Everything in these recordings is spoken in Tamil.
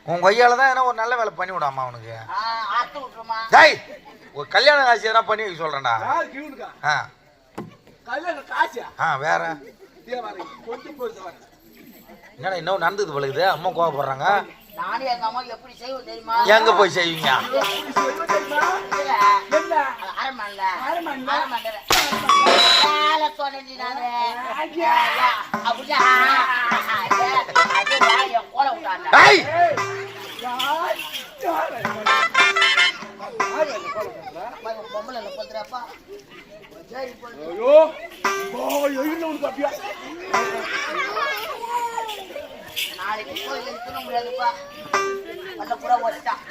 உன் கொய்யால தான் என்ன ஒரு நல்ல வேலை பண்ணி விடாமா அவனுக்கு. டேய் ஒரு கல்யாண காட்சி எதனா பண்ணி வைக்க சொல்றேன்டா. வேற என்னடா இன்னும் நடந்தது பழகுது. அம்மா கோவப்படுறாங்க. நானே எங்க அம்மா எப்படி செய்வோம் தெரியுமா? எங்க போய் செய்வீங்க? நாளைக்கு கோயில் தூண முடியாதுப்பா. நல்ல கூட ஓடிட்டான்.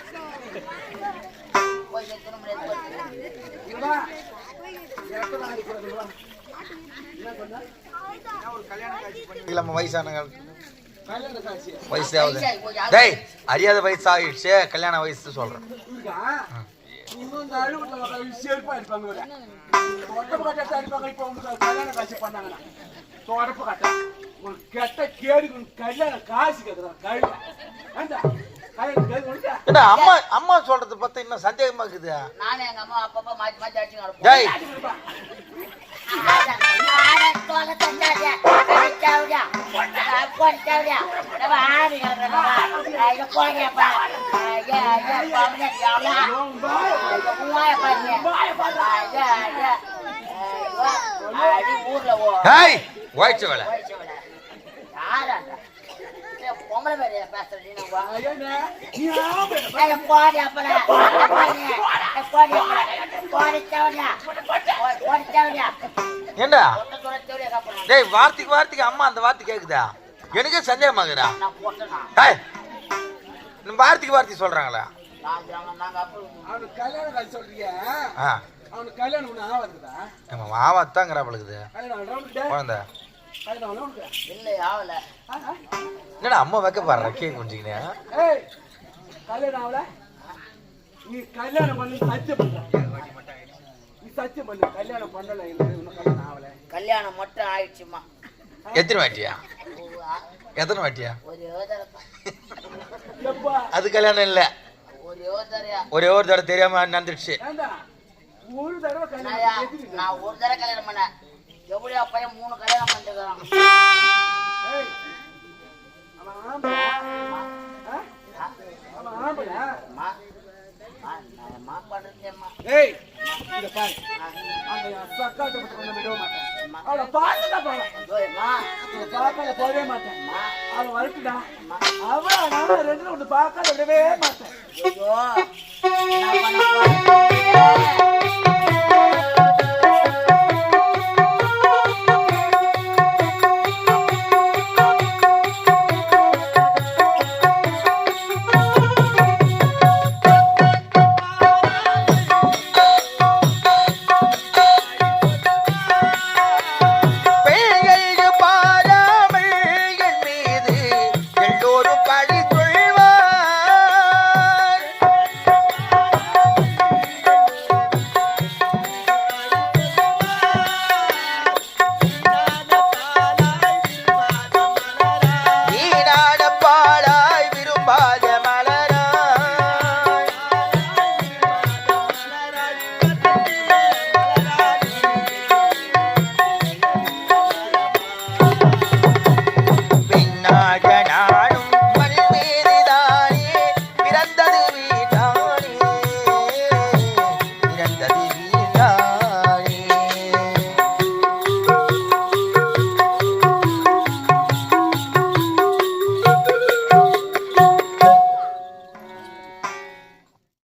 கோயில் தூண முடியாது. வயசான வயசு ஆகுது. டேய் அறியாத வயசு ஆயிடுச்சு. கல்யாண வயசு சொல்றேன். அம்மா அம்மா சொல்றது பார்த்தா இன்னும் சந்தேகமா இருக்குது. நானே எங்க அம்மா அப்பப்ப மாத்தி மாத்தி அடிச்சு டேய் வாய்ச்ச வேலை பொம்பளை பேரையா பேசுறீங்க? ஏண்டா டேய் வார்த்தைக்கு வார்த்தைக்கு அம்மா அந்த வார்த்தை கேக்குதா? எனக்கே சந்தேகமாகுதா? வார்த்தைக்கு வார்த்தை சொல்றாங்களா? ஆவாத்தாங்கிறாப்பழுக்குது குழந்தை. என்னடா அம்மா வைக்க பாடுற கேக் குஞ்சிக்கினே. கல்யாணம் ஆகல. நீ கல்யாணம் பண்ணி சத்தியம் பண்ண. நீ சத்தியம் பண்ணு. கல்யாணம் பண்ணல. கல்யாணம் ஆகல. கல்யாணம் மட்டும் ஆயிடுச்சுமா. எத்தனை வாட்டியா? எத்தனை வாட்டியா? அது கல்யாணம் இல்ல. ஒரே ஒரு தடவை தெரியாம நடந்துடுச்சு. ஒரு தடவை நான் ஒரு தடவை கல்யாணம் பண்ணேன். எவ்வளோ பையன் 3 கல்யாணம் பண்ணிட்டுக்கிறான். போவே மாட்டேன். அவன் வருட்டுடா. அவன் 2 பார்க்க விடவே மாட்டேன்.